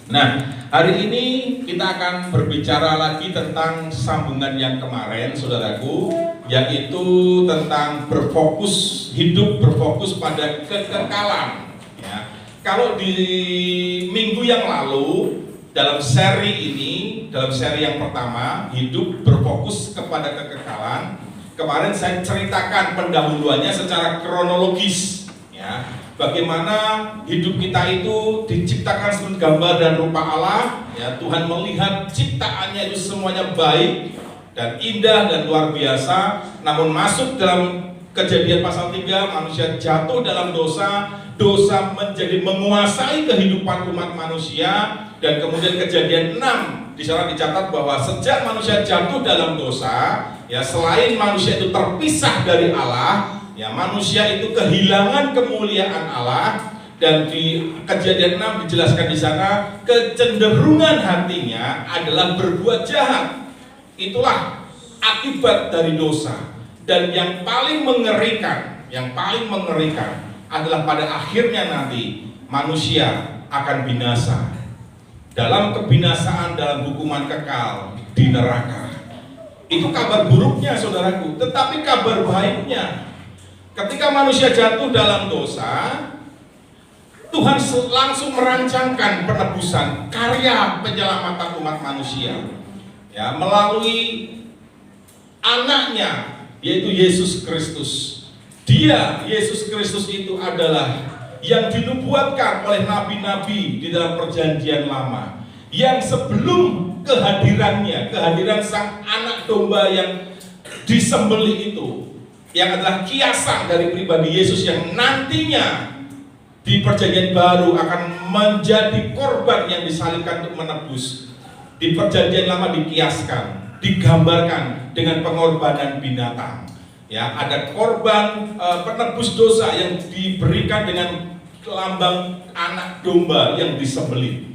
Nah, hari ini kita akan berbicara lagi tentang sambungan yang kemarin, saudaraku, yaitu tentang hidup berfokus pada kekekalan. Ya. Kalau di minggu yang lalu, dalam seri yang pertama, hidup berfokus kepada kekekalan, kemarin saya ceritakan pendahuluannya secara kronologis. Ya. Bagaimana hidup kita itu diciptakan seperti gambar dan rupa Allah, ya. Tuhan melihat ciptaannya itu semuanya baik dan indah dan luar biasa. Namun masuk dalam Kejadian pasal 3, manusia jatuh dalam dosa menjadi menguasai kehidupan umat manusia. Dan kemudian Kejadian 6 di sana dicatat bahwa sejak manusia jatuh dalam dosa, ya, selain manusia itu terpisah dari Allah, ya, manusia itu kehilangan kemuliaan Allah. Dan di Kejadian 6 dijelaskan di sana kecenderungan hatinya adalah berbuat jahat. Itulah akibat dari dosa. Dan yang paling mengerikan adalah pada akhirnya nanti manusia akan binasa. Dalam kebinasaan, dalam hukuman kekal di neraka. Itu kabar buruknya, saudaraku. Tetapi kabar baiknya, ketika manusia jatuh dalam dosa, Tuhan langsung merancangkan penebusan, karya penyelamatan umat manusia, ya, melalui anaknya, yaitu Yesus Kristus. Dia, Yesus Kristus itu adalah yang dinubuatkan oleh nabi-nabi di dalam perjanjian lama, yang sebelum kehadiran sang anak domba yang disembelih itu, yang adalah kiasan dari pribadi Yesus yang nantinya di perjanjian baru akan menjadi korban yang disalibkan untuk menebus. Di perjanjian lama dikiaskan, digambarkan dengan pengorbanan binatang. Ya, ada korban penebus dosa yang diberikan dengan lambang anak domba yang disembelih.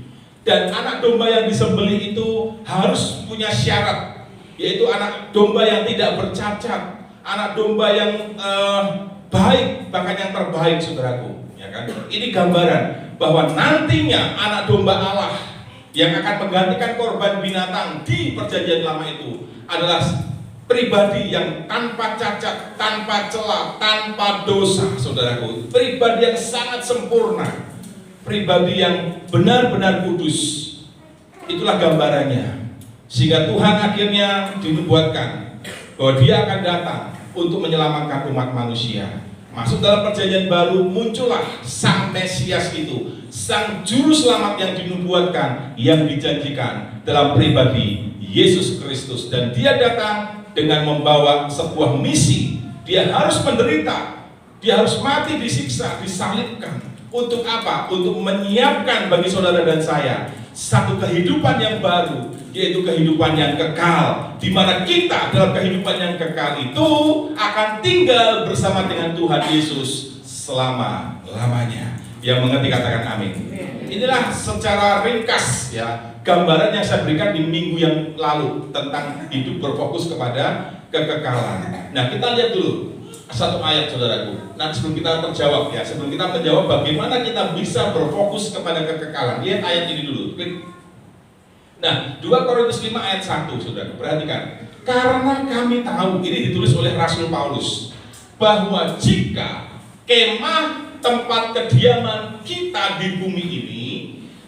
Dan anak domba yang disembelih itu harus punya syarat, yaitu anak domba yang tidak bercacat, anak domba yang baik, bahkan yang terbaik, saudaraku. Ya kan? Ini gambaran bahwa nantinya anak domba Allah yang akan menggantikan korban binatang di perjanjian lama itu adalah pribadi yang tanpa cacat, tanpa celah, tanpa dosa, saudaraku. Pribadi yang sangat sempurna, pribadi yang benar-benar kudus. Itulah gambarannya. Sehingga Tuhan akhirnya dinubuatkan bahwa Dia akan datang untuk menyelamatkan umat manusia. Masuk dalam perjanjian baru, muncullah Sang Mesias itu, Sang Juru Selamat yang dinubuatkan, yang dijanjikan dalam pribadi Yesus Kristus. Dan Dia datang dengan membawa sebuah misi. Dia harus menderita, Dia harus mati, disiksa, disalibkan. Untuk apa? Untuk menyiapkan bagi saudara dan saya satu kehidupan yang baru, yaitu kehidupan yang kekal, di mana kita dalam kehidupan yang kekal itu akan tinggal bersama dengan Tuhan Yesus selama-lamanya. Yang mengerti katakan amin. Inilah secara ringkas, ya, gambaran yang saya berikan di minggu yang lalu tentang hidup berfokus kepada kekekalan. Nah, kita lihat dulu satu ayat, saudaraku. Nah, sebelum kita menjawab, bagaimana kita bisa berfokus kepada kekekalan, lihat ayat ini dulu. Nah, 2 Korintus 5 ayat 1, saudara, perhatikan. Karena kami tahu, ini ditulis oleh Rasul Paulus, bahwa jika kemah tempat kediaman kita di bumi ini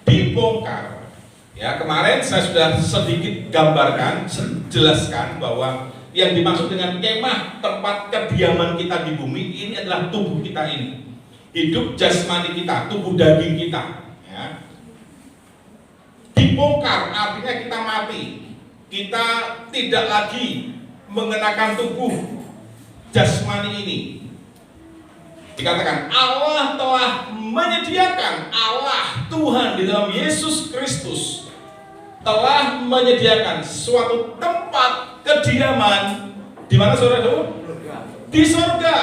dibongkar, ya, kemarin saya sudah sedikit gambarkan, jelaskan bahwa yang dimaksud dengan kemah tempat kediaman kita di bumi ini adalah tubuh kita ini, hidup jasmani kita, tubuh daging kita. Dibongkar artinya kita mati, kita tidak lagi mengenakan tubuh jasmani ini. Dikatakan Allah telah menyediakan, Allah Tuhan di dalam Yesus Kristus telah menyediakan suatu tempat kediaman di mana, saudara? Di surga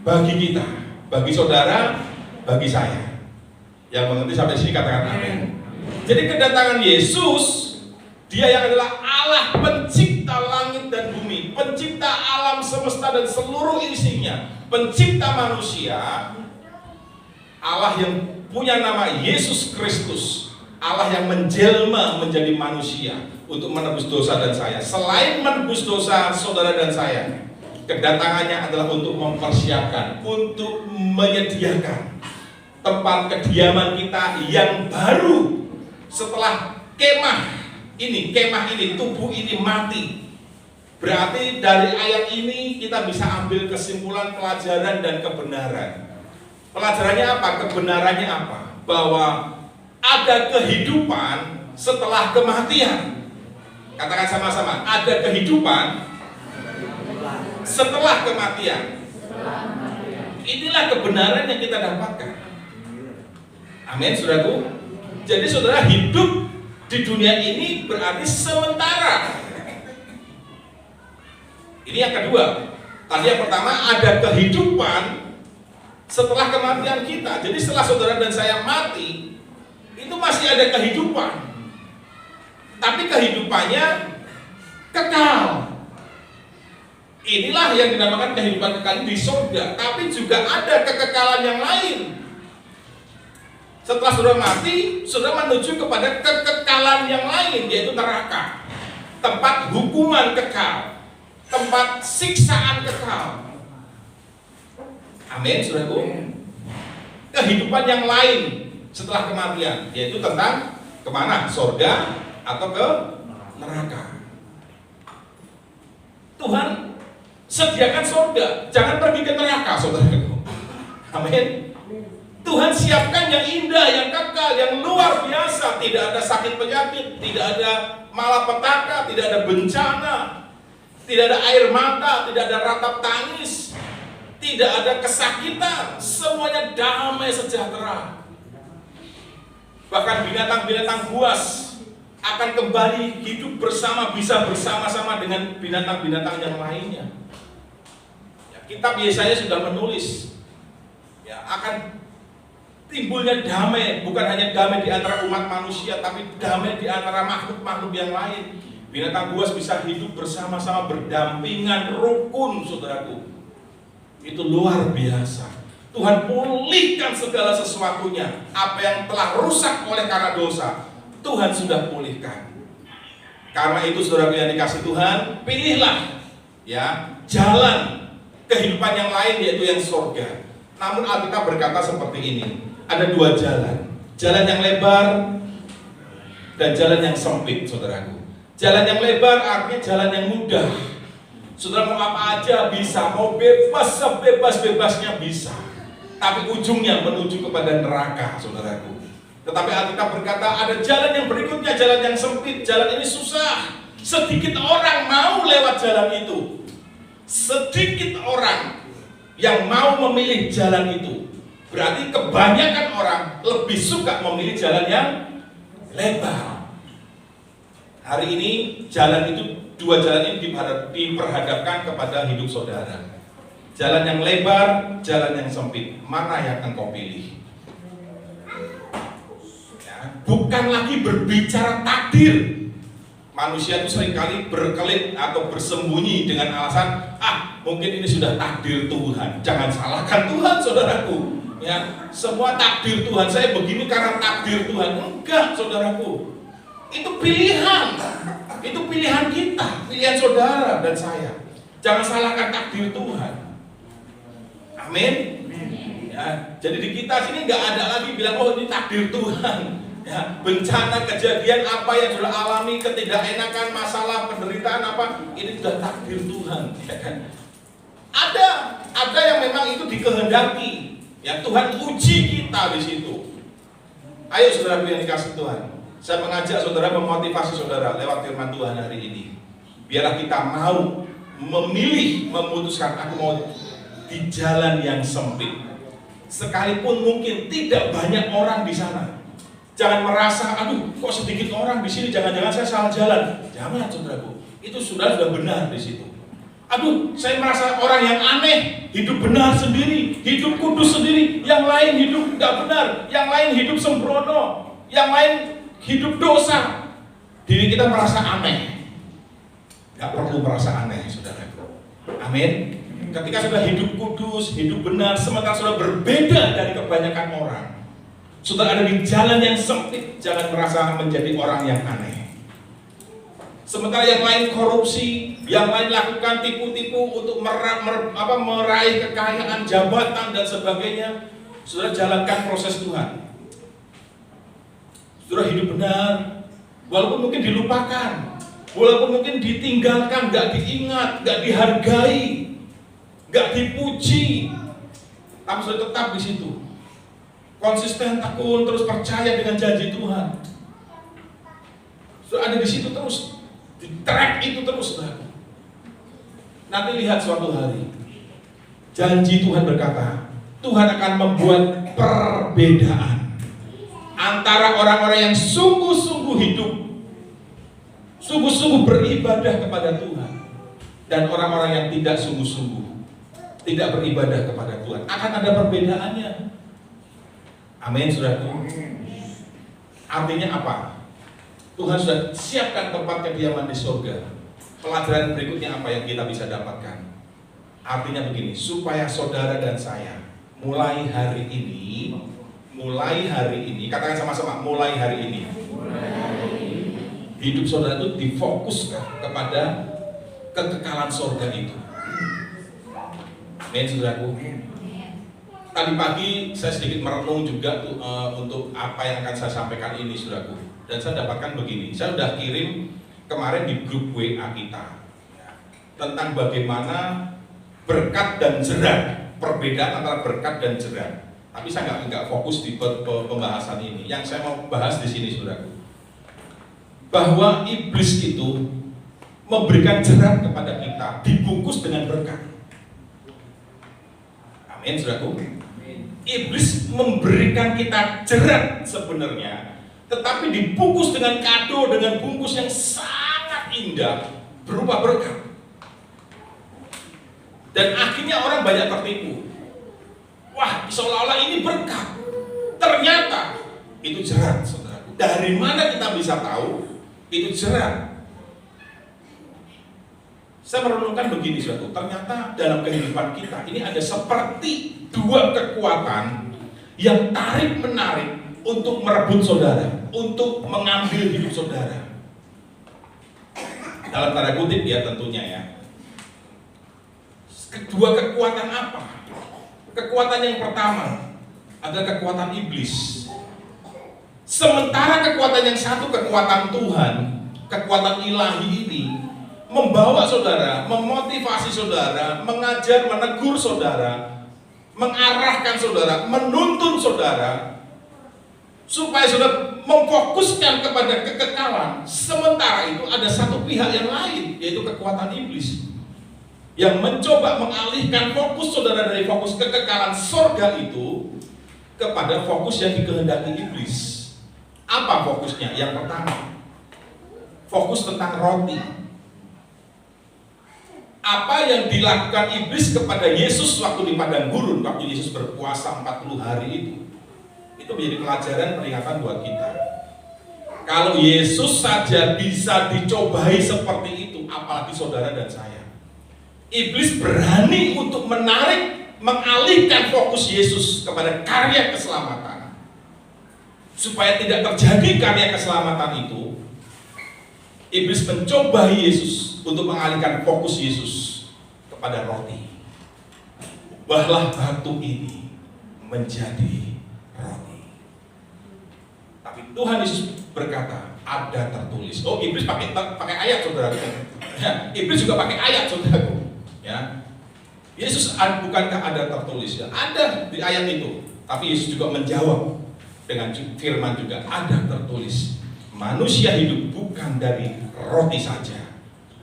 bagi kita, bagi saudara, bagi saya. Yang mengerti sampai sini katakan amin. Jadi kedatangan Yesus, Dia yang adalah Allah pencipta langit dan bumi, pencipta alam semesta dan seluruh isinya, pencipta manusia, Allah yang punya nama Yesus Kristus, Allah yang menjelma menjadi manusia untuk menebus dosa dan saya. Selain menebus dosa saudara dan saya, kedatangannya adalah untuk mempersiapkan, untuk menyediakan tempat kediaman kita yang baru setelah kemah ini, tubuh ini mati. Berarti dari ayat ini kita bisa ambil kesimpulan pelajaran dan kebenaran. Pelajarannya apa? Kebenarannya apa? Bahwa ada kehidupan setelah kematian. Katakan sama-sama, ada kehidupan setelah kematian. Inilah kebenaran yang kita dapatkan. Amin, saudaraku. Jadi saudara, hidup di dunia ini berarti sementara. Ini yang kedua. Tadi yang pertama, ada kehidupan setelah kematian kita. Jadi setelah saudara dan saya mati, itu masih ada kehidupan. Tapi kehidupannya kekal. Inilah yang dinamakan kehidupan kekal di surga. Tapi juga ada kekekalan yang lain. Setelah saudara mati, saudara menuju kepada kekekalan yang lain, yaitu neraka. Tempat hukuman kekal, tempat siksaan kekal. Amin, saudaraku. Kehidupan yang lain setelah kematian, yaitu tentang kemana? Surga atau ke neraka. Tuhan sediakan surga, jangan pergi ke neraka, saudaraku. Amin. Tuhan siapkan yang indah, yang kekal, yang luar biasa. Tidak ada sakit penyakit, tidak ada malapetaka, tidak ada bencana, tidak ada air mata, tidak ada ratap tangis, tidak ada kesakitan. Semuanya damai sejahtera. Bahkan binatang-binatang buas akan kembali hidup bersama, bisa bersama-sama dengan binatang-binatang yang lainnya. Ya, kita biasanya sudah menulis, ya, akan timbulnya damai, bukan hanya damai di antara umat manusia, tapi damai di antara makhluk-makhluk yang lain. Binatang buas bisa hidup bersama-sama, berdampingan, rukun, saudaraku. Itu luar biasa. Tuhan pulihkan segala sesuatunya. Apa yang telah rusak oleh karena dosa, Tuhan sudah pulihkan. Karena itu, saudaraku yang dikasih Tuhan, pilihlah ya jalan kehidupan yang lain, yaitu yang surga. Namun Alkitab berkata seperti ini. Ada dua jalan, jalan yang lebar dan jalan yang sempit, saudaraku. Jalan yang lebar artinya jalan yang mudah. Saudara mau apa aja bisa, mau bebas sebebas-bebasnya bisa. Tapi ujungnya menuju kepada neraka, saudaraku. Tetapi Alkitab berkata ada jalan yang berikutnya, jalan yang sempit. Jalan ini susah. Sedikit orang mau lewat jalan itu. Sedikit orang yang mau memilih jalan itu. Berarti kebanyakan orang lebih suka memilih jalan yang lebar. Hari ini jalan itu, dua jalan ini diperhadapkan kepada hidup saudara. Jalan yang lebar, jalan yang sempit. Mana yang engkau pilih? Ya, bukan lagi berbicara takdir. Manusia itu seringkali berkelit atau bersembunyi dengan alasan, mungkin ini sudah takdir Tuhan. Jangan salahkan Tuhan, saudaraku. Ya, semua takdir Tuhan, saya begini karena takdir Tuhan. Enggak, saudaraku. Itu pilihan. Itu pilihan kita, pilihan saudara dan saya. Jangan salahkan takdir Tuhan. Amin. Ya, jadi di kita sini nggak ada lagi bilang, oh ini takdir Tuhan. Ya, bencana, kejadian apa yang sudah alami, ketidakenakan, masalah, penderitaan apa, ini sudah takdir Tuhan. Ya kan? Ada yang memang itu dikehendaki. Ya, Tuhan uji kita di situ. Ayo saudara yang dikasih Tuhan, saya mengajak saudara, memotivasi saudara lewat firman Tuhan hari ini. Biarlah kita mau memilih, memutuskan, aku mau di jalan yang sempit. Sekalipun mungkin tidak banyak orang di sana. Jangan merasa, aduh kok sedikit orang di sini, jangan-jangan saya salah jalan. Jangan, saudaraku. Itu sudah benar di situ. Aduh, saya merasa orang yang aneh, hidup benar sendiri, hidup kudus sendiri, yang lain hidup nggak benar, yang lain hidup sembrono, yang lain hidup dosa. Diri kita merasa aneh. Nggak perlu merasa aneh, saudara. Amin. Ketika sudah hidup kudus, hidup benar, sementara sudah berbeda dari kebanyakan orang, Saudara ada di jalan yang sempit, jangan merasa menjadi orang yang aneh. Sementara yang lain korupsi, yang lain lakukan tipu-tipu untuk meraih kekayaan, jabatan dan sebagainya. Saudara jalankan proses Tuhan. Saudara hidup benar, walaupun mungkin dilupakan, walaupun mungkin ditinggalkan, gak diingat, gak dihargai, gak dipuji, tapi saudara tetap di situ. Konsisten, tekun, terus percaya dengan janji Tuhan. Saudara ada di situ terus, di track itu terus, saudara. Nanti lihat suatu hari, janji Tuhan berkata, Tuhan akan membuat perbedaan antara orang-orang yang sungguh-sungguh hidup, sungguh-sungguh beribadah kepada Tuhan, dan orang-orang yang tidak sungguh-sungguh, tidak beribadah kepada Tuhan. Akan ada perbedaannya. Amin, saudaraku. Artinya apa? Tuhan sudah siapkan tempat kediaman di surga. Pelajaran berikutnya apa yang kita bisa dapatkan? Artinya begini, supaya saudara dan saya mulai hari ini, katakan sama-sama, mulai hari ini. Hidup saudara itu difokuskan kepada kekekalan surga itu. Amin, saudaraku. Tadi pagi saya sedikit merenung juga tuh, untuk apa yang akan saya sampaikan ini, saudaraku. Dan saya dapatkan begini, saya sudah kirim kemarin di grup WA kita tentang bagaimana berkat dan jerat, perbedaan antara berkat dan jerat. Tapi saya nggak fokus di pembahasan ini. Yang saya mau bahas di sini, saudaraku, bahwa iblis itu memberikan jerat kepada kita, dibungkus dengan berkat. Amin, saudaraku. Iblis memberikan kita jerat sebenarnya, tetapi dibungkus dengan kado, dengan bungkus yang sangat indah berupa berkat. Dan akhirnya orang banyak tertipu. Wah, seolah-olah ini berkat, ternyata itu jerat, saudaraku. Dari mana kita bisa tahu itu jerat? Saya merenungkan begini, saudaraku. Ternyata dalam kehidupan kita ini ada seperti dua kekuatan yang tarik-menarik untuk merebut saudara, untuk mengambil hidup saudara. Dalam tanda kutip ya tentunya ya. Kedua kekuatan apa? Kekuatan yang pertama adalah kekuatan iblis. Sementara kekuatan yang satu, kekuatan Tuhan, kekuatan ilahi ini membawa saudara, memotivasi saudara, mengajar, menegur saudara, mengarahkan saudara, menuntun saudara, supaya saudara memfokuskan kepada kekekalan. Sementara itu ada satu pihak yang lain, yaitu kekuatan iblis, yang mencoba mengalihkan fokus saudara dari fokus kekekalan surga itu kepada fokus yang dikehendaki iblis. Apa fokusnya? Yang pertama, fokus tentang roti. Apa yang dilakukan iblis kepada Yesus waktu di padang gurun, waktu Yesus berpuasa 40 hari itu menjadi pelajaran peringatan buat kita. Kalau Yesus saja bisa dicobai seperti itu, apalagi saudara dan saya. Iblis berani untuk menarik, mengalihkan fokus Yesus kepada karya keselamatan. Supaya tidak terjadi karya keselamatan itu, iblis mencobai Yesus untuk mengalihkan fokus Yesus kepada roti. Ubahlah batu ini menjadi roti. Tapi Tuhan Yesus berkata, ada tertulis. Oh, iblis pakai ayat, saudara. Ya, iblis juga pakai ayat, saudara. Ya, Yesus bukankah ada tertulis? Ya, ada di ayat itu. Tapi Yesus juga menjawab dengan firman juga, ada tertulis. Manusia hidup bukan dari roti saja.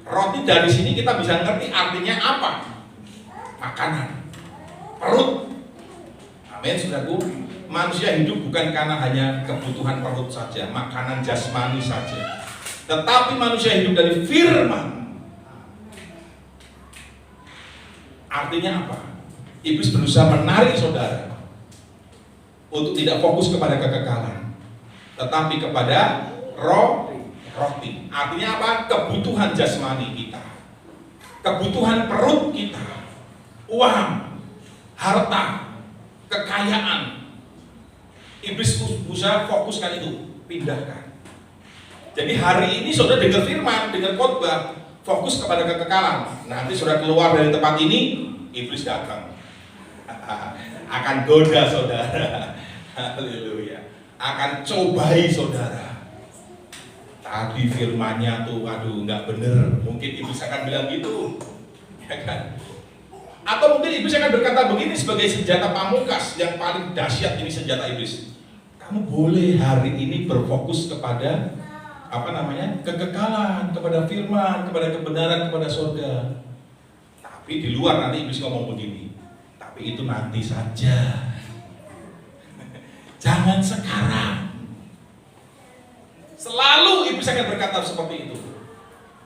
Roti dari sini kita bisa ngerti artinya apa? Makanan, perut. Amin, saudaraku. Manusia hidup bukan karena hanya kebutuhan perut saja, makanan jasmani saja, tetapi manusia hidup dari firman. Artinya apa? Iblis berusaha menarik saudara untuk tidak fokus kepada kekekalan, tetapi kepada roti. Artinya apa? Kebutuhan jasmani kita, kebutuhan perut kita, uang, harta, kekayaan. Iblis berusaha fokuskan itu, pindahkan. Jadi hari ini saudara dengar firman, dengar khotbah, fokus kepada kekekalan. Nanti saudara keluar dari tempat ini, iblis datang. Akan goda saudara. Haleluya. Akan cobai saudara. Tadi firmannya tuh, aduh nggak bener. Mungkin iblis akan bilang gitu, ya kan? Atau mungkin iblis akan berkata begini sebagai senjata pamungkas yang paling dahsyat ini senjata iblis. Kamu boleh hari ini berfokus kepada kekekalan, kepada firman, kepada kebenaran, kepada surga. Tapi di luar nanti iblis ngomong begini. Tapi itu nanti saja. Jangan sekarang. Selalu iblis akan berkata seperti itu.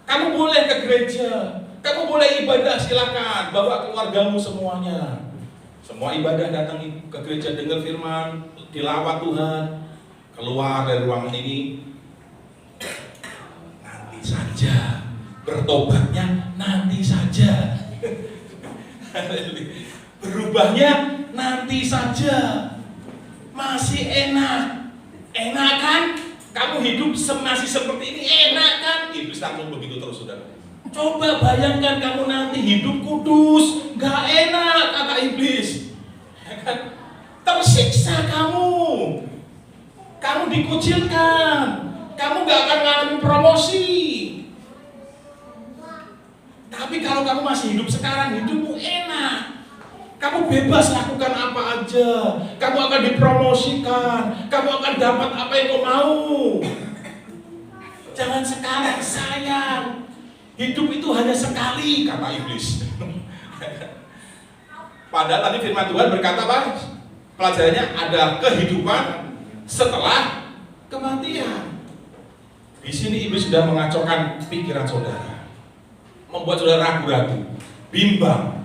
Kamu boleh ke gereja, kamu boleh ibadah, silakan, bawa keluargamu semuanya. Semua ibadah datang ke gereja, dengar firman, tilawat Tuhan, keluar dari ruangan ini. Nanti saja, bertobatnya nanti saja. Berubahnya nanti saja. Masih enak. Enak kan? Kamu hidup masih seperti ini, enak kan? Iblis langsung begitu terus, saudara. Coba bayangkan kamu nanti hidup kudus, gak enak, kata iblis. Ya kan? Tersiksa kamu. Kamu dikucilkan. Kamu gak akan mengalami promosi. Tapi kalau kamu masih hidup sekarang, hidupmu enak. Kamu bebas lakukan apa aja. Kamu akan dipromosikan. Kamu akan dapat apa yang kau mau. Jangan sekarang, sayang. Hidup itu hanya sekali, kata iblis. Padahal tadi firman Tuhan berkata apa? Pelajarannya ada kehidupan setelah kematian. Di sini iblis sudah mengacaukan pikiran saudara, membuat saudara ragu-ragu, bimbang.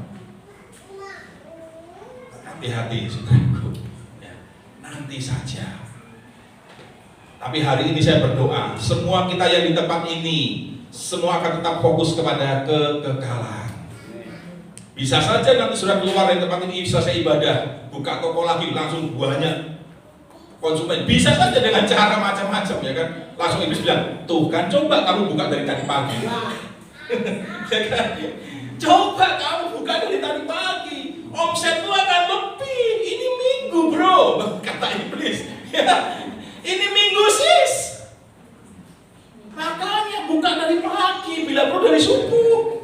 Hati-hati saudaraku, ya, nanti saja. Tapi hari ini saya berdoa, semua kita yang di tempat ini, semua akan tetap fokus kepada kekekalan. Bisa saja nanti sudah keluar dari tempat ini, selesai ibadah, buka toko lagi, langsung banyak konsumen. Bisa saja dengan cara macam-macam, ya kan? Langsung iblis bilang, tuh kan coba kamu buka dari tadi pagi. Ya kan? Coba kamu buka dari tadi pagi. Omset lu akan lebih. Ini minggu bro, kata iblis. Ya, ini minggu sis. Makanya buka dari pagi, bila perlu dari subuh.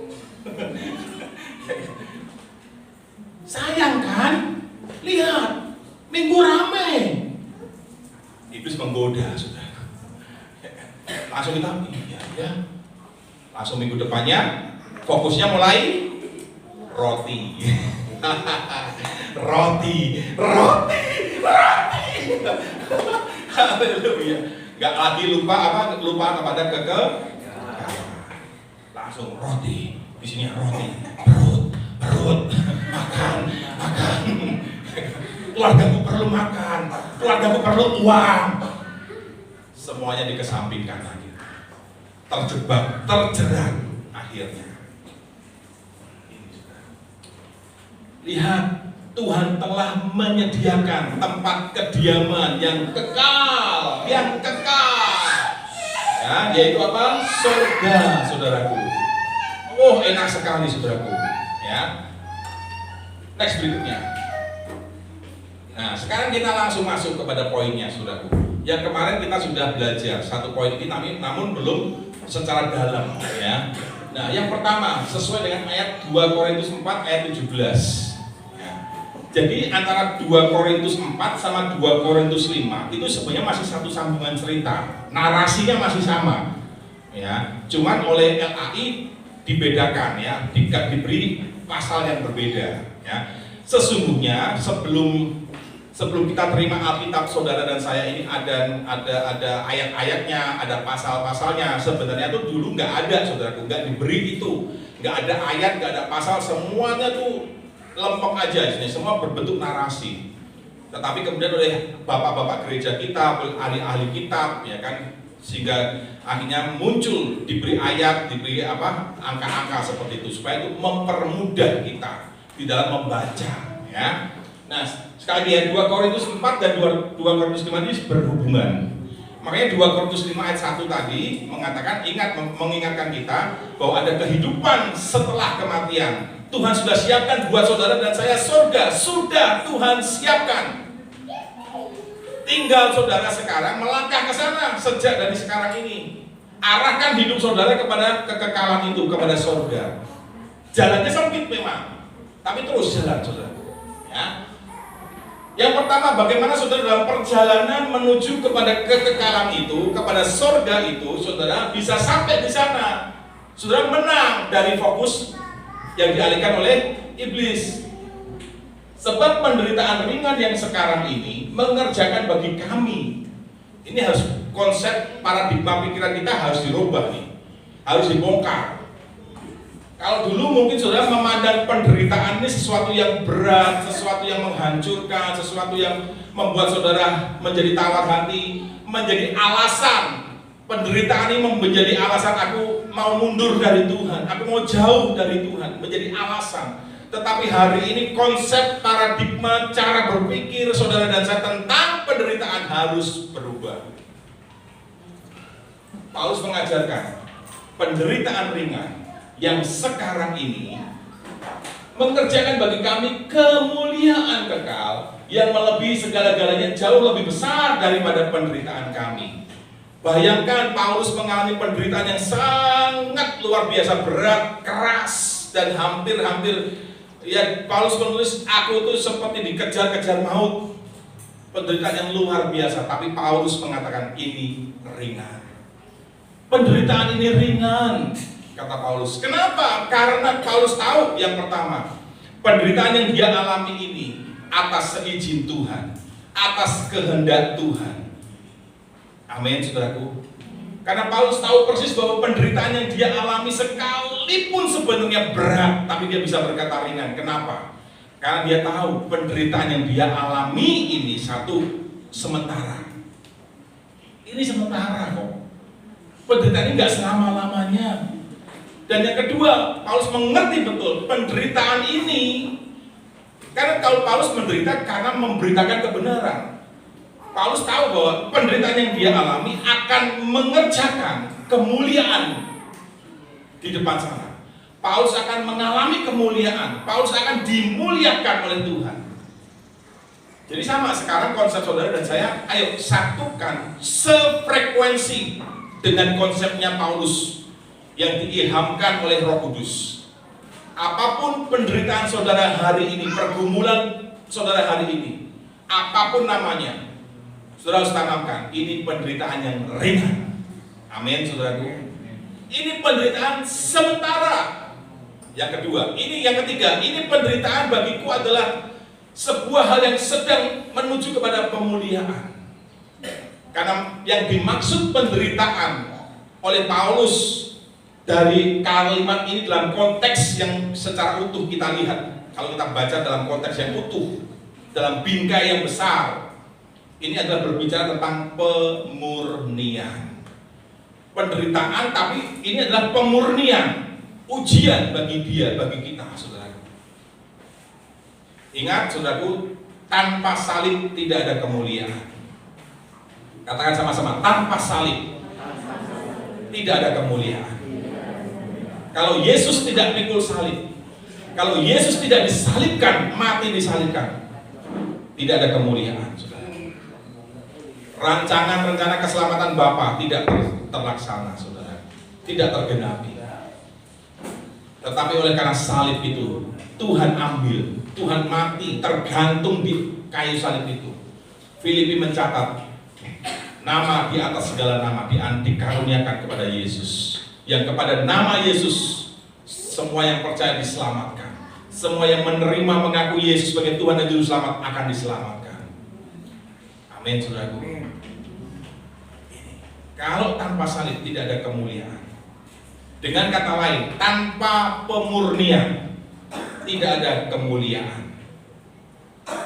Sayang kan? Lihat, minggu ramai. Iblis menggoda, sudah. Langsung kita, ya. Langsung minggu depannya, fokusnya mulai roti. roti. Haleluya. Gak lagi lupa kepada langsung roti. Di sini roti, perut, makan. Keluargamu perlu makan, keluargamu perlu uang. Semuanya dikesampingkan lagi. Terjebak, terjerat akhirnya. Lihat, Tuhan telah menyediakan tempat kediaman yang kekal, ya, yaitu apa? Surga, saudaraku. Oh, enak sekali, saudaraku. Ya. Next berikutnya. Nah, sekarang kita langsung masuk kepada poinnya, saudaraku. Yang kemarin kita sudah belajar satu poin ini, namun belum secara dalam, ya. Nah, yang pertama sesuai dengan ayat 2 Korintus 4 ayat 17. Jadi antara 2 Korintus 4 sama 2 Korintus 5 itu sebenarnya masih satu sambungan cerita, narasinya masih sama, ya. Cuman oleh LAI dibedakan, ya, diberi pasal yang berbeda, ya. Sesungguhnya sebelum kita terima Alkitab, saudara dan saya ini ada ayat-ayatnya, ada pasal-pasalnya. Sebenarnya itu dulu nggak ada, saudaraku, nggak diberi itu, nggak ada ayat, nggak ada pasal, semuanya tuh lempeng aja, ini semua berbentuk narasi. Tetapi kemudian oleh bapak-bapak gereja kita, oleh ahli-ahli kitab, ya kan, sehingga akhirnya muncul, diberi ayat, diberi angka-angka seperti itu, supaya itu mempermudah kita di dalam membaca, ya. Nah, sekali lagi ya, 2 Korintus 4 dan 2 Korintus 5 ini berhubungan. Makanya 2 Korintus 5 ayat 1 tadi mengatakan, mengingatkan kita bahwa ada kehidupan setelah kematian. Tuhan sudah siapkan buat saudara dan saya surga. Sudah Tuhan siapkan. Tinggal saudara sekarang melangkah ke sana sejak dari sekarang ini. Arahkan hidup saudara kepada kekekalan itu, kepada surga. Jalannya sempit memang, tapi terus jalan saudara. Ya. Yang pertama, bagaimana saudara dalam perjalanan menuju kepada kekekalan itu, kepada surga itu, saudara bisa sampai di sana. Saudara menang dari fokus yang dialihkan oleh iblis. Sebab penderitaan ringan yang sekarang ini mengerjakan bagi kami. Ini harus konsep paradigma pikiran kita harus dirubah nih, harus dibongkar. Kalau dulu mungkin saudara memandang penderitaan ini sesuatu yang berat, sesuatu yang menghancurkan, sesuatu yang membuat saudara menjadi tawar hati, menjadi alasan. Penderitaan ini menjadi alasan aku mau mundur dari Tuhan, aku mau jauh dari Tuhan, menjadi alasan. Tetapi hari ini konsep paradigma cara berpikir saudara dan saya tentang penderitaan harus berubah. Paulus mengajarkan penderitaan ringan yang sekarang ini mengerjakan bagi kami kemuliaan kekal yang melebihi segala-galanya, jauh lebih besar daripada penderitaan kami. Bayangkan Paulus mengalami penderitaan yang sangat luar biasa berat, keras, dan hampir-hampir ya Paulus menulis, aku tuh seperti dikejar-kejar maut. Penderitaan yang luar biasa, tapi Paulus mengatakan ini ringan. Penderitaan ini ringan, kata Paulus. Kenapa? Karena Paulus tahu yang pertama, penderitaan yang dia alami ini atas seizin Tuhan, atas kehendak Tuhan. Amin, saudaraku. Karena Paulus tahu persis bahwa penderitaan yang dia alami sekalipun sebenarnya berat, tapi dia bisa berkata ringan. Kenapa? Karena dia tahu penderitaan yang dia alami ini satu sementara. Ini sementara kok. Penderitaan ini nggak selama-lamanya. Dan yang kedua, Paulus mengerti betul penderitaan ini. Karena kalau Paulus menderita karena memberitakan kebenaran. Paulus tahu bahwa penderitaan yang dia alami akan mengerjakan kemuliaan di depan sana. Paulus akan mengalami kemuliaan. Paulus akan dimuliakan oleh Tuhan. Jadi sama sekarang konsep saudara dan saya, ayo satukan sefrekuensi dengan konsepnya Paulus yang diilhamkan oleh Roh Kudus. Apapun penderitaan saudara hari ini, pergumulan saudara hari ini, apapun namanya, saudara harus tanamkan, ini penderitaan yang ringan. Amin, saudaraku. Ini penderitaan sementara. Yang kedua, yang ketiga, ini penderitaan bagiku adalah sebuah hal yang sedang menuju kepada pemuliaan. Karena yang dimaksud penderitaan oleh Paulus dari kalimat ini dalam konteks yang secara utuh kita lihat. Kalau kita baca dalam konteks yang utuh, dalam bingkai yang besar, ini adalah berbicara tentang pemurnian. Penderitaan, tapi ini adalah pemurnian, ujian bagi dia, bagi kita, saudara. Ingat, saudaraku, tanpa salib tidak ada kemuliaan. Katakan sama-sama, tanpa salib tidak ada kemuliaan. Kalau Yesus tidak pikul salib, kalau Yesus tidak disalibkan, mati disalibkan, tidak ada kemuliaan. Rancangan-rencana keselamatan Bapa tidak terlaksana, saudara, tidak tergenapi. Tetapi oleh karena salib itu, Tuhan ambil, Tuhan mati, tergantung di kayu salib itu. Filipi mencatat, nama di atas segala nama dikaruniakan kepada Yesus. Yang kepada nama Yesus semua yang percaya diselamatkan. Semua yang menerima mengaku Yesus sebagai Tuhan dan Juru Selamat akan diselamatkan. Amin, saudaraku. Kalau tanpa salib tidak ada kemuliaan. Dengan kata lain, tanpa pemurnian tidak ada kemuliaan.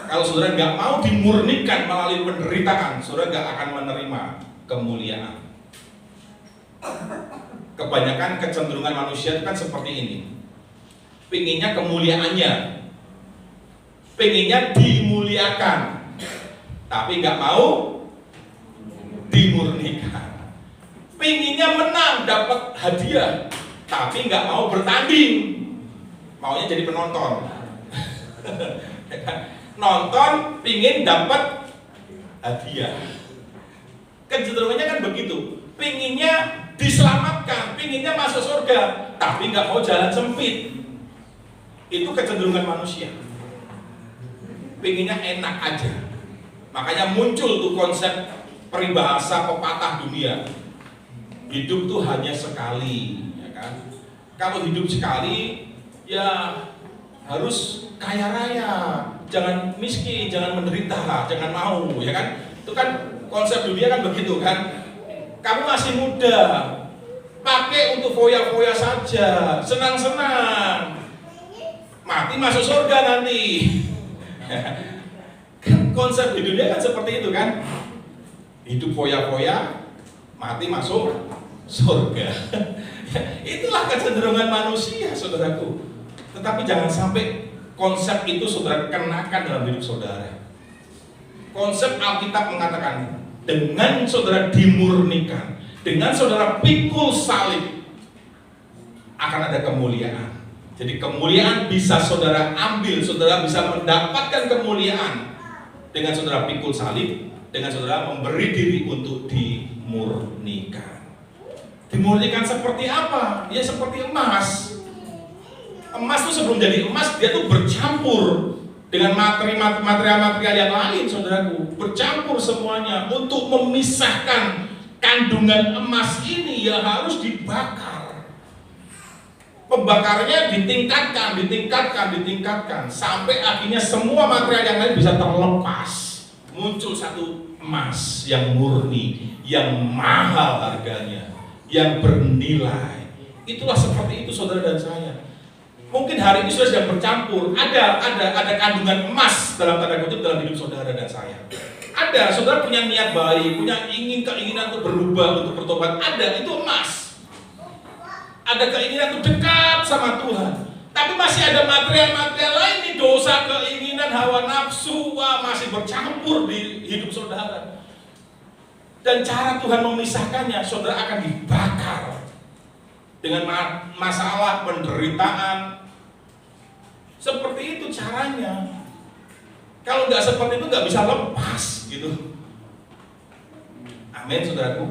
Kalau saudara nggak mau dimurnikan melalui penderitaan, saudara nggak akan menerima kemuliaan. Kebanyakan kecenderungan manusia itu kan seperti ini. Pengennya kemuliaannya, pengennya dimuliakan. dimuliakan, tapi nggak mau dimurnikan. Pinginnya menang, dapat hadiah, tapi nggak mau bertanding, maunya jadi penonton. Nonton, pingin dapat hadiah. Kecenderungannya kan begitu. Pinginnya diselamatkan, pinginnya masuk surga, tapi nggak mau jalan sempit. Itu kecenderungan manusia. Pinginnya enak aja. Makanya muncul tuh konsep peribahasa pepatah dunia. Hidup tuh hanya sekali, ya kan? Kalau hidup sekali, ya harus kaya raya, jangan miskin, jangan menderita, jangan mau, ya kan? Itu kan konsep dunia kan begitu kan? Kamu masih muda, pakai untuk foya-foya saja, senang-senang, mati masuk surga nanti. Konsep di dunia kan seperti itu kan? Hidup foya-foya, mati masuk surga. Itulah kecenderungan manusia, saudaraku. Tetapi jangan sampai konsep itu saudara kenakan dalam hidup saudara. Konsep Alkitab mengatakan, dengan saudara dimurnikan, dengan saudara pikul salib, akan ada kemuliaan. Jadi kemuliaan bisa saudara ambil, saudara bisa mendapatkan kemuliaan dengan saudara pikul salib, dengan saudara memberi diri untuk dimurnikan. Dimurnikan seperti apa? Ya seperti emas. Emas itu sebelum jadi emas, dia tuh bercampur dengan material-material yang lain, saudaraku. Bercampur semuanya untuk memisahkan kandungan emas ini, ya harus dibakar. Pembakarnya ditingkatkan sampai akhirnya semua material yang lain bisa terlepas. Muncul satu emas yang murni, yang mahal harganya, yang bernilai. Itulah seperti itu saudara dan saya. Mungkin hari ini sudah bercampur, ada kandungan emas dalam tanda kutip dalam hidup saudara dan saya. Ada, saudara punya niat baik, punya keinginan untuk berubah, untuk bertobat, ada, itu emas. Ada keinginan untuk dekat sama Tuhan. Tapi masih ada material-material lain nih, dosa, keinginan, hawa nafsu, masih bercampur di hidup saudara. Dan cara Tuhan memisahkannya, saudara akan dibakar dengan masalah, penderitaan. Seperti itu caranya. Kalau nggak seperti itu nggak bisa lepas gitu. Amin, saudaraku.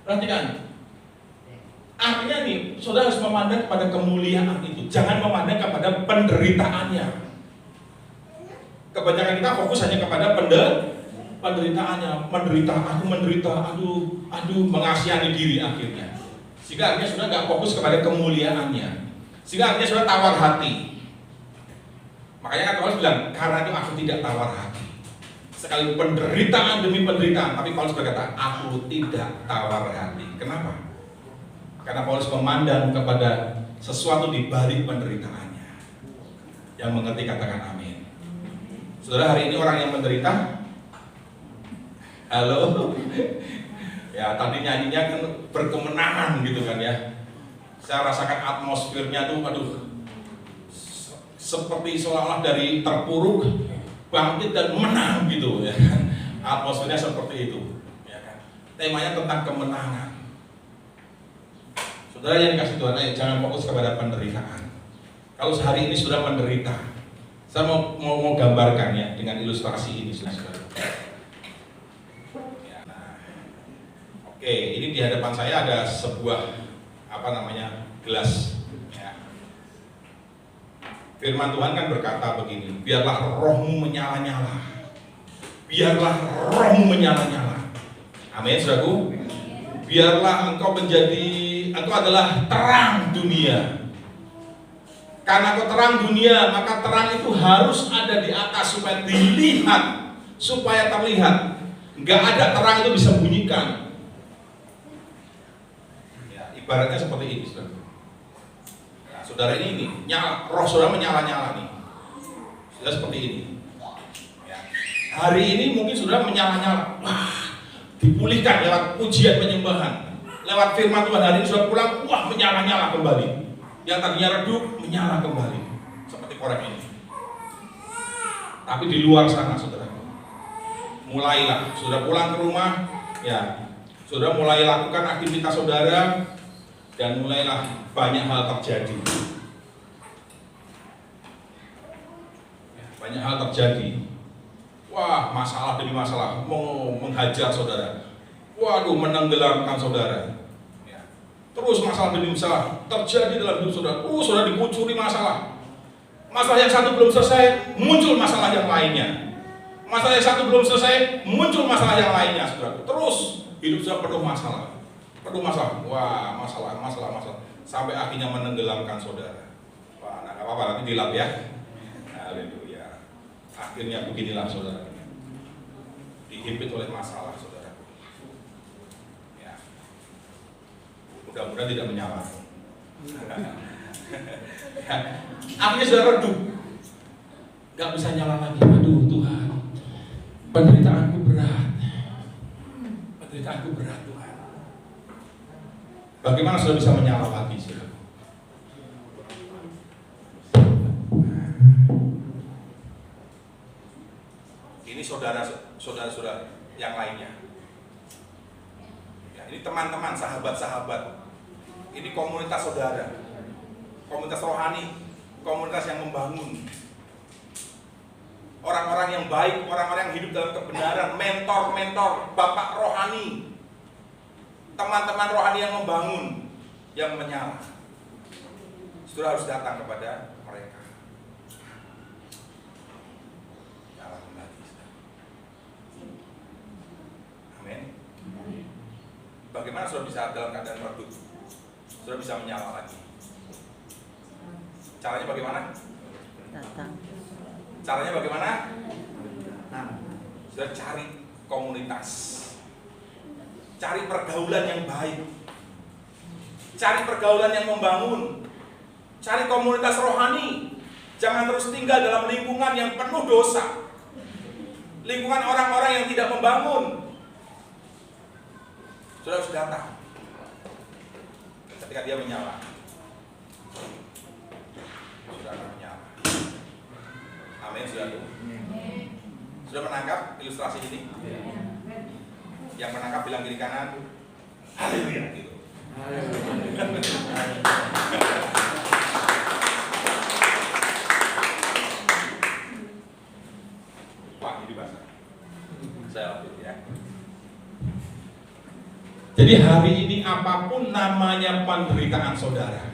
Perhatikan. Artinya nih, saudara harus memandang kepada kemuliaan itu. Jangan memandang kepada penderitaannya. Kebanyakan kita fokus hanya kepada penderitaannya. Menderita, aduh, mengasihani diri akhirnya. Sehingga akhirnya sudah nggak fokus kepada kemuliaannya. Sehingga akhirnya sudah tawar hati. Makanya kan Paulus bilang, karena itu aku tidak tawar hati. Sekali penderitaan demi penderitaan, tapi Paulus berkata, aku tidak tawar hati. Kenapa? Karena Paulus memandang kepada sesuatu di balik penderitaannya. Yang mengerti katakan amin. Saudara, hari ini orang yang menderita, halo, ya tadi nyanyinya kan berkemenangan gitu kan ya. Saya rasakan atmosfernya tuh, aduh, seperti seolah-olah dari terpuruk bangkit dan menang gitu ya. Atmosfernya seperti itu, ya kan. Temanya tentang kemenangan. Saudara yang dikasih Tuhan, jangan fokus kepada penderitaan. Kalau sehari ini sudah menderita, saya mau gambarkan ya dengan ilustrasi ini, saudara. Ya, nah, oke, ini di hadapan saya ada sebuah gelas. Ya. Firman Tuhan kan berkata begini, biarlah rohmu menyala-nyala. Biarlah rohmu menyala-nyala. Amin, saudaraku. Biarlah engkau adalah terang dunia. Karena kau terang dunia, maka terang itu harus ada di atas supaya dilihat, supaya terlihat. Enggak ada terang itu disembunyikan. Ya, ibaratnya seperti ini, saudara. Nah, saudara ini nyala, roh saudara menyala-nyala nih. Sudah seperti ini. Ya. Hari ini mungkin saudara menyala-nyala. Wah, dipulihkan lewat pujian penyembahan. Lewat firman Tuhan hari ini sudah pulang, wah menyala-nyala kembali. Yang tadinya redup, menyala kembali. Seperti korek ini. Tapi di luar sana, saudara, mulailah, saudara pulang ke rumah, ya, saudara mulai lakukan aktivitas saudara, dan mulailah banyak hal terjadi. Banyak hal terjadi. Wah, masalah demi masalah menghajar saudara. Waduh, menenggelamkan saudara. Ya. Terus masalah demi masalah terjadi dalam hidup saudara. Saudara dikucuri masalah. Masalah yang satu belum selesai, muncul masalah yang lainnya. Masalah yang satu belum selesai, muncul masalah yang lainnya, saudara. Terus hidup saudara penuh masalah. Penuh masalah. Wah, masalah. Sampai akhirnya menenggelamkan saudara. Wah, nggak apa-apa, nanti dilap ya. Haleluya. Akhirnya beginilah saudara. Dihimpit oleh masalah, saudara. Ya. Mudah-mudahan tidak menyala. Ya. Akhirnya sudah redup, gak bisa nyala lagi. Aduh Tuhan, penderitaanku berat Tuhan. Bagaimana sudah bisa menyala lagi, saudara? Ini saudara-saudara yang lainnya. Ya, ini teman-teman, sahabat-sahabat. Ini komunitas saudara. Komunitas rohani, komunitas yang membangun, orang-orang yang baik, orang-orang yang hidup dalam kebenaran, mentor-mentor, bapak rohani, teman-teman rohani yang membangun, yang menyala. Saudara harus datang kepada mereka. Nyala kembali. Amin. Bagaimana saudara bisa dalam keadaan redup? Saudara bisa menyala lagi. Caranya bagaimana? Caranya bagaimana? Sudah cari komunitas, cari pergaulan yang baik, cari pergaulan yang membangun, cari komunitas rohani. Jangan terus tinggal dalam lingkungan yang penuh dosa, lingkungan orang-orang yang tidak membangun. Sudah harus datang ketika dia menyala. Amin, saudara. Sudah menangkap ilustrasi ini? Yang menangkap bilang kiri kanan, haleluya gitu. Wah, ini bahasa. Saya lanjut ya. Jadi hari ini apapun namanya penderitaan saudara,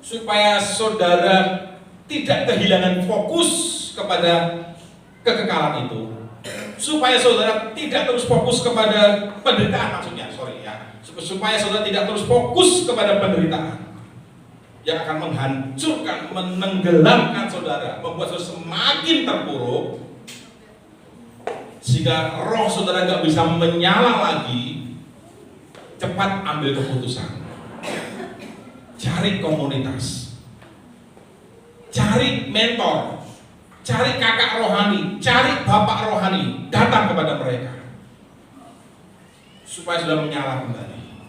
supaya saudara tidak kehilangan fokus kepada kekekalan itu, supaya saudara tidak terus fokus kepada penderitaan, maksudnya, supaya saudara tidak terus fokus kepada penderitaan yang akan menghancurkan, menenggelamkan saudara, membuat saudara semakin terpuruk, sehingga roh saudara gak bisa menyala lagi. Cepat ambil keputusan, cari komunitas, cari mentor, cari kakak rohani, cari bapak rohani, datang kepada mereka supaya sudah menyala kembali.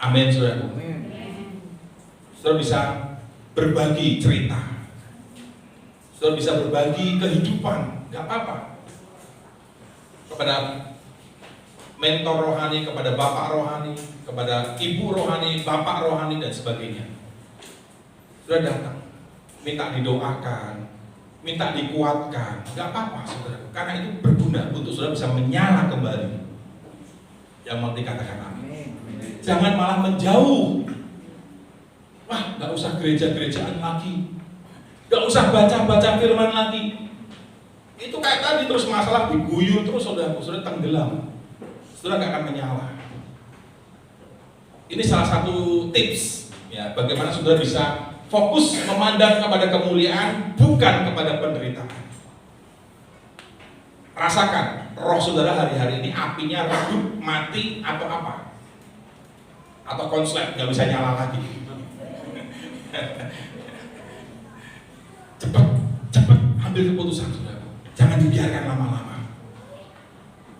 Amin, saudara. Saudara bisa berbagi cerita, saudara bisa berbagi kehidupan, gak apa-apa, kepada mentor rohani, kepada bapak rohani, kepada ibu rohani, bapak rohani, dan sebagainya. Sudah datang, minta didoakan, minta dikuatkan, gak apa-apa saudara, karena itu berguna untuk saudara bisa menyala kembali. Yang mau dikatakan amin. Jangan malah menjauh. Wah, gak usah gereja-gerejaan lagi, gak usah baca-baca firman lagi. Itu kayak tadi, terus masalah diguyur terus saudara tenggelam. Saudara gak akan menyala. Ini salah satu tips ya, bagaimana saudara bisa fokus memandang kepada kemuliaan, bukan kepada penderitaan. Rasakan roh saudara hari-hari ini apinya redup, mati, atau apa? Atau konslet, gak bisa nyala lagi. Cepat ambil keputusan saudara. Jangan dibiarkan lama-lama.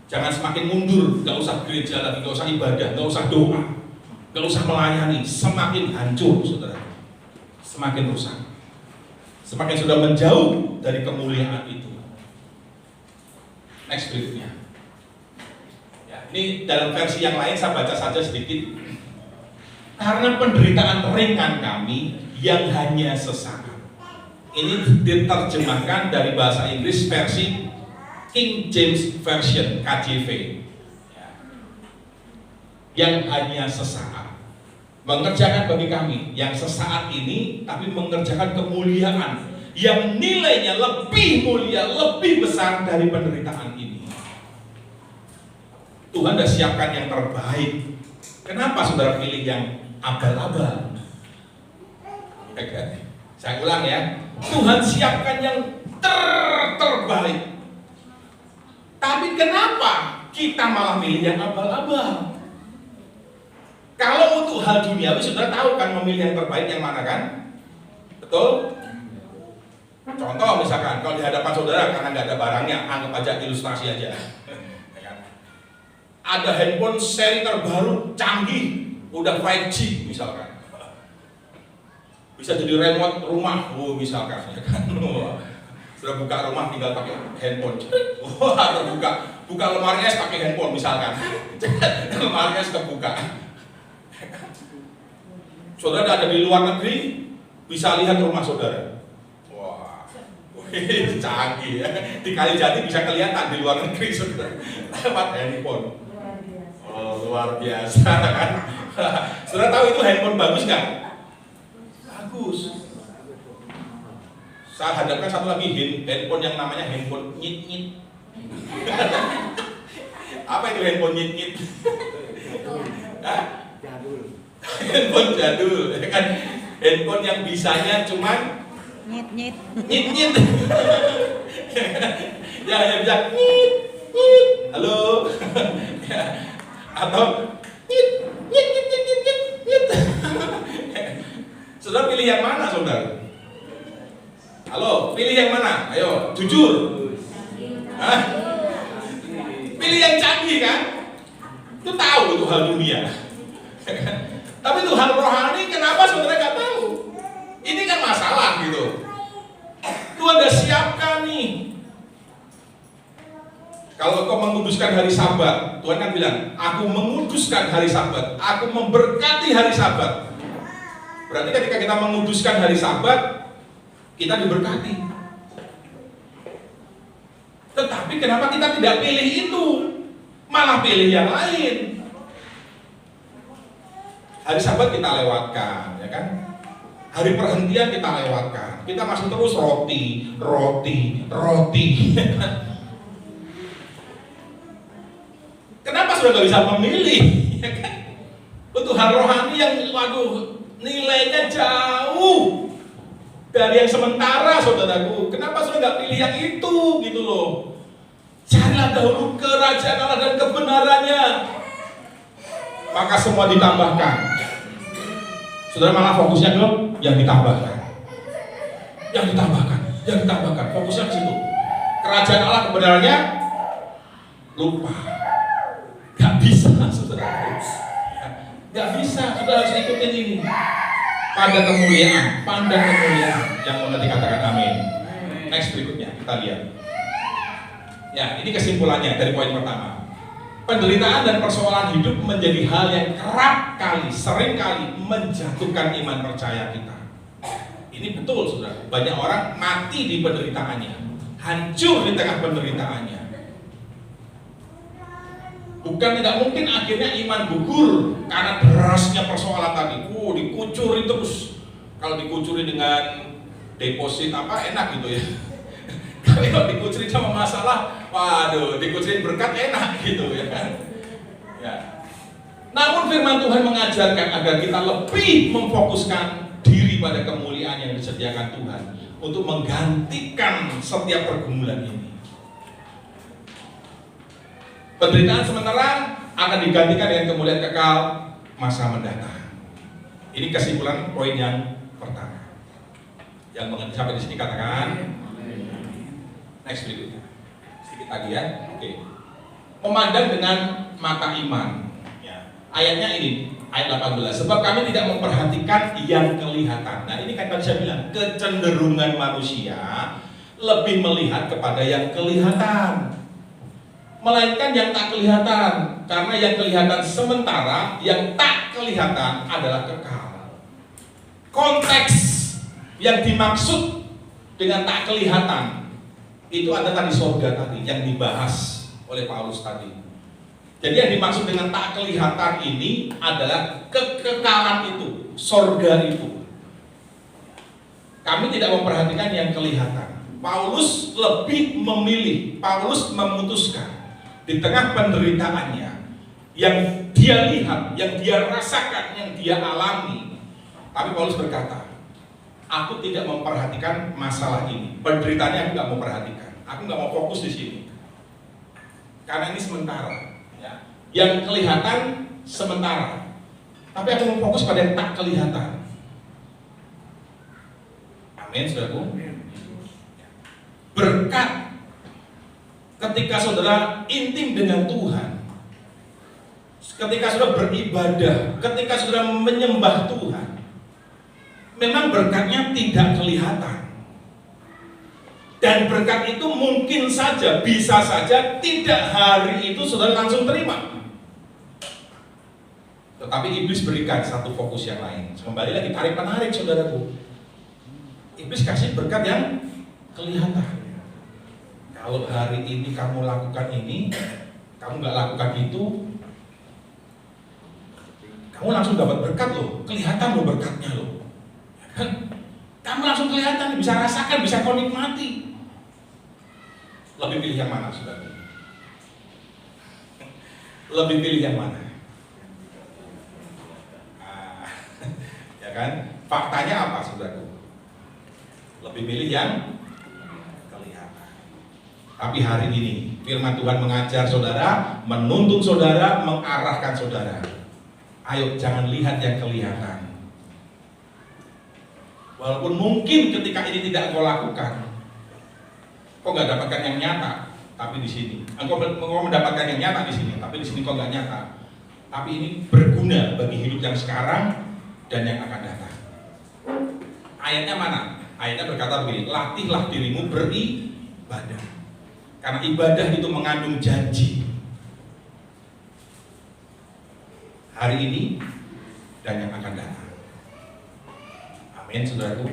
Jangan semakin mundur, gak usah gereja lagi, gak usah ibadah, gak usah doa, gak usah melayani. Semakin hancur saudara, semakin rusak, semakin sudah menjauh dari kemuliaan itu. Next berikutnya. Ya, ini dalam versi yang lain saya baca saja sedikit. Karena penderitaan ringan kami yang hanya sesaat. Ini diterjemahkan dari bahasa Inggris versi King James Version (KJV). Ya. Yang hanya sesaat. Mengerjakan bagi kami yang sesaat ini, tapi mengerjakan kemuliaan yang nilainya lebih mulia, lebih besar dari penderitaan ini. Tuhan sudah siapkan yang terbaik. Kenapa saudara pilih yang abal-abal? Saya ulang ya, Tuhan siapkan yang terbaik. Tapi kenapa kita malah milih yang abal-abal? Kalau untuk hal duniawi, saudara tahu kan memilih yang terbaik yang mana kan? Betul? Contoh misalkan, kalau di hadapan saudara karena nggak ada barangnya, anggap aja ilustrasi aja. Ada handphone seri terbaru, canggih, udah 5G misalkan. Bisa jadi remote rumah, misalkan, ya kan? Sudah buka rumah tinggal pakai handphone. Atau buka lemari es pakai handphone misalkan. Lemari es kebuka. Saudara ada di luar negeri, bisa lihat rumah saudara. Wah, canggih ya. Di Kalijati bisa kelihatan di luar negeri saudara. Lewat handphone. Oh, luar biasa kan. Saudara tahu itu handphone bagus nggak? Bagus. Saya hadapkan satu lagi handphone yang namanya handphone nyit-nyit. Apa itu handphone nyit-nyit? Handphone jadul, ya kan? Handphone yang bisanya cuman nyit-nyit. Ya hanya bisa nyit. Halo. Atau nyit. Saudara pilih yang mana, saudara? Halo, pilih yang mana? Ayo, jujur. Hah? Pilih yang canggih kan? Itu tahu itu hal dunia. Tapi itu hal rohani, kenapa saudara nggak tahu? Ini kan masalah gitu. Tuhan udah siapkan nih. Kalau kau menguduskan hari Sabat, Tuhan kan bilang, aku menguduskan hari Sabat, aku memberkati hari Sabat. Berarti ketika kita menguduskan hari Sabat, kita diberkati. Tetapi kenapa kita tidak pilih itu, malah pilih yang lain? Hari Sabat kita lewatkan, ya kan? Hari perhentian kita lewatkan. Kita masih terus roti. Kenapa sudah nggak bisa memilih? Ya kan? Untuk hal rohani yang, nilainya jauh dari yang sementara, saudaraku. Kenapa sudah nggak pilih yang itu, gitu loh? Carilah dahulu kerajaan Allah dan kebenarannya, maka semua ditambahkan. Saudara malah fokusnya ke yang ditambahkan. Fokusnya ke situ. Kerajaan Allah kebenarannya lupa. Gak bisa, saudara. Gak bisa, saudara harus ikutin ini. Pada kemuliaan, pandang kemuliaan. Yang mengerti katakan amin. Next berikutnya kita lihat. Ya, ini kesimpulannya dari poin pertama. Penderitaan dan persoalan hidup menjadi hal yang sering kali menjatuhkan iman percaya kita. Ini betul, saudara. Banyak orang mati di penderitaannya, hancur di tengah penderitaannya. Bukan tidak mungkin akhirnya iman gugur karena derasnya persoalan tadi. Dikucuri terus. Kalau dikucuri dengan deposit enak gitu ya. Kalau dikucuri sama masalah, dikucuri berkat enak gitu ya kan. Ya. Namun firman Tuhan mengajarkan agar kita lebih memfokuskan diri pada kemuliaan yang disediakan Tuhan untuk menggantikan setiap pergumulan ini. Penderitaan sementara akan digantikan dengan kemuliaan kekal masa mendatang. Ini kesimpulan poin yang pertama. Yang mengerti sampai di sini katakan. Next berikutnya. Sedikit lagi ya. Oke. Memandang dengan mata iman. Ya. Ayatnya ini, ayat 18. Sebab kami tidak memperhatikan yang kelihatan. Nah ini kan tadi saya bilang, kecenderungan manusia lebih melihat kepada yang kelihatan, melainkan yang tak kelihatan. Karena yang kelihatan sementara, yang tak kelihatan adalah kekal. Konteks yang dimaksud dengan tak kelihatan itu ada tadi surga tadi yang dibahas oleh Paulus tadi. Jadi yang dimaksud dengan tak kelihatan ini adalah kekekalan itu, surga itu. Kami tidak memperhatikan yang kelihatan. Paulus lebih memilih, Paulus memutuskan di tengah penderitaannya yang dia lihat, yang dia rasakan, yang dia alami. Tapi Paulus berkata, aku tidak memperhatikan masalah ini, penderitaannya aku nggak memperhatikan, aku nggak mau fokus di sini, karena ini sementara. Yang kelihatan sementara, tapi aku mau fokus pada yang tak kelihatan. Amin, saudaraku. Berkat ketika saudara intim dengan Tuhan, ketika saudara beribadah, ketika saudara menyembah Tuhan, memang berkatnya tidak kelihatan. Dan berkat itu mungkin saja, bisa saja tidak hari itu saudara langsung terima. Tetapi iblis berikan satu fokus yang lain. Kembali lagi tarik menarik saudaraku. Iblis kasih berkat yang kelihatan. Kalau hari ini kamu lakukan ini, kamu nggak lakukan itu, kamu langsung dapat berkat loh, kelihatan loh berkatnya loh. Kamu langsung kelihatan, bisa rasakan, bisa kau nikmati. Lebih pilih yang mana saudara? Lebih pilih yang mana? Ya kan? Faktanya apa saudara? Lebih pilih yang kelihatan. Tapi hari ini firman Tuhan mengajar saudara, menuntun saudara, mengarahkan saudara. Ayo jangan lihat yang kelihatan. Walaupun mungkin ketika ini tidak kau lakukan, kau nggak dapatkan yang nyata, tapi di sini engkau mendapatkan yang nyata di sini, tapi di sini kau nggak nyata. Tapi ini berguna bagi hidup yang sekarang dan yang akan datang. Ayatnya mana? Ayatnya berkata begini, latihlah dirimu beribadah, karena ibadah itu mengandung janji hari ini dan yang akan datang. Amin, saudaraku.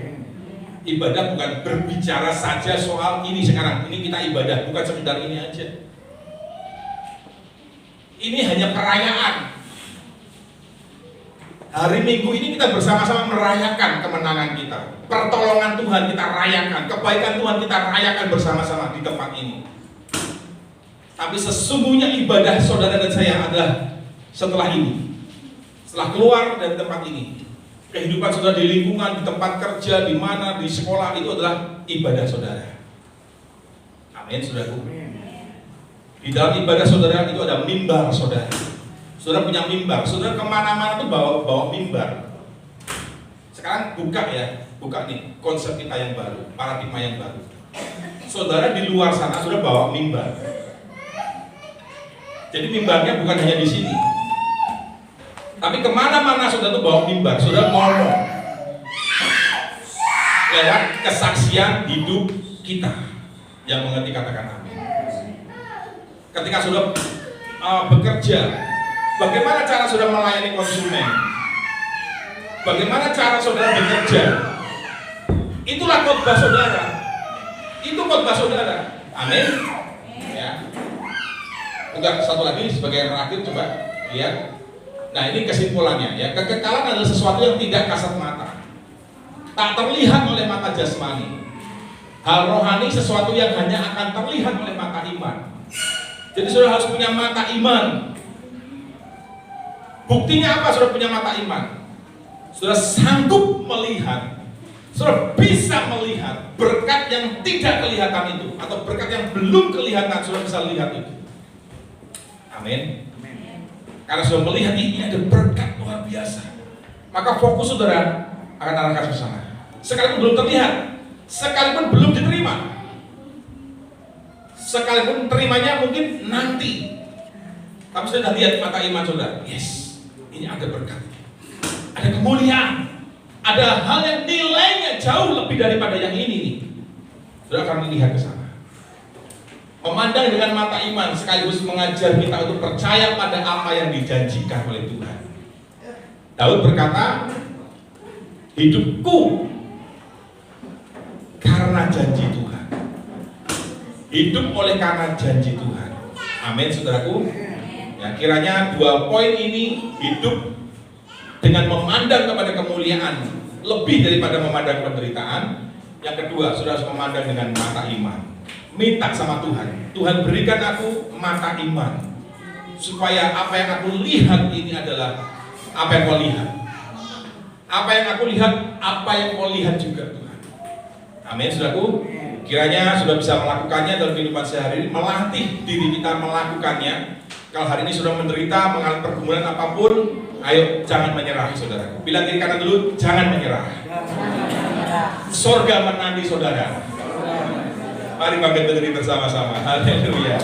Ibadah bukan berbicara saja soal ini sekarang. Ini kita ibadah, bukan sekedar ini aja. Ini hanya perayaan. Hari Minggu ini kita bersama-sama merayakan kemenangan kita, pertolongan Tuhan kita rayakan, kebaikan Tuhan kita rayakan bersama-sama di tempat ini. Tapi sesungguhnya ibadah saudara dan saya adalah setelah ini, setelah keluar dari tempat ini. Kehidupan saudara di lingkungan, di tempat kerja, di mana, di sekolah, itu adalah ibadah saudara. Amin, saudaraku. Di dalam ibadah saudara itu ada mimbar saudara. Saudara punya mimbar, saudara kemana-mana tuh bawa mimbar. Sekarang buka nih konsep kita yang baru, paradigma yang baru. Saudara di luar sana sudah bawa mimbar. Jadi mimbarnya bukan hanya di sini, tapi kemana-mana saudara tuh bawa mimbar, saudara ngomong lewat kesaksian hidup kita. Yang mengerti katakan amin. Ketika saudara bekerja, bagaimana cara saudara melayani konsumen? Bagaimana cara saudara bekerja? Itulah khotbah saudara. Itu khotbah saudara. Amin. Ya. Enggak, satu lagi sebagai yang terakhir coba lihat. Nah ini kesimpulannya ya, kekekalan adalah sesuatu yang tidak kasat mata, tak terlihat oleh mata jasmani. Hal rohani sesuatu yang hanya akan terlihat oleh mata iman. Jadi saudara harus punya mata iman. Buktinya apa saudara punya mata iman? Saudara sanggup melihat, saudara bisa melihat berkat yang tidak kelihatan itu, atau berkat yang belum kelihatan saudara bisa lihat itu. Amin. Karena sudah melihat ini ada berkat luar biasa, maka fokus saudara akan arahkan ke sana. Sekalipun belum terlihat, sekalipun belum diterima, sekalipun terimanya mungkin nanti, tapi sudah lihat mata iman saudara. Yes, ini ada berkat, ada kemuliaan, ada hal yang nilainya jauh lebih daripada yang ini nih. Saudara akan melihat ke sana. Memandang dengan mata iman sekaligus mengajar kita untuk percaya pada apa yang dijanjikan oleh Tuhan. Daud berkata, hidupku karena janji Tuhan. Hidup oleh karena janji Tuhan. Amin, saudaraku. Ya, kiranya 2 poin ini, hidup dengan memandang kepada kemuliaan lebih daripada memandang penderitaan. Yang kedua, saudara harus memandang dengan mata iman. Minta sama Tuhan, Tuhan berikan aku mata iman, supaya apa yang aku lihat ini adalah apa yang kau lihat. Apa yang aku lihat, apa yang kau lihat juga Tuhan. Amin, saudaraku. Kiranya sudah bisa melakukannya dalam kehidupan sehari-hari, melatih diri kita melakukannya. Kalau hari ini sudah menderita, mengalami pergumulan apapun, ayo jangan menyerah, saudaraku. Bilang kiri kanan dulu, jangan menyerah. Sorga menanti saudara. Mari bangkit berdiri bersama-sama. Haleluya.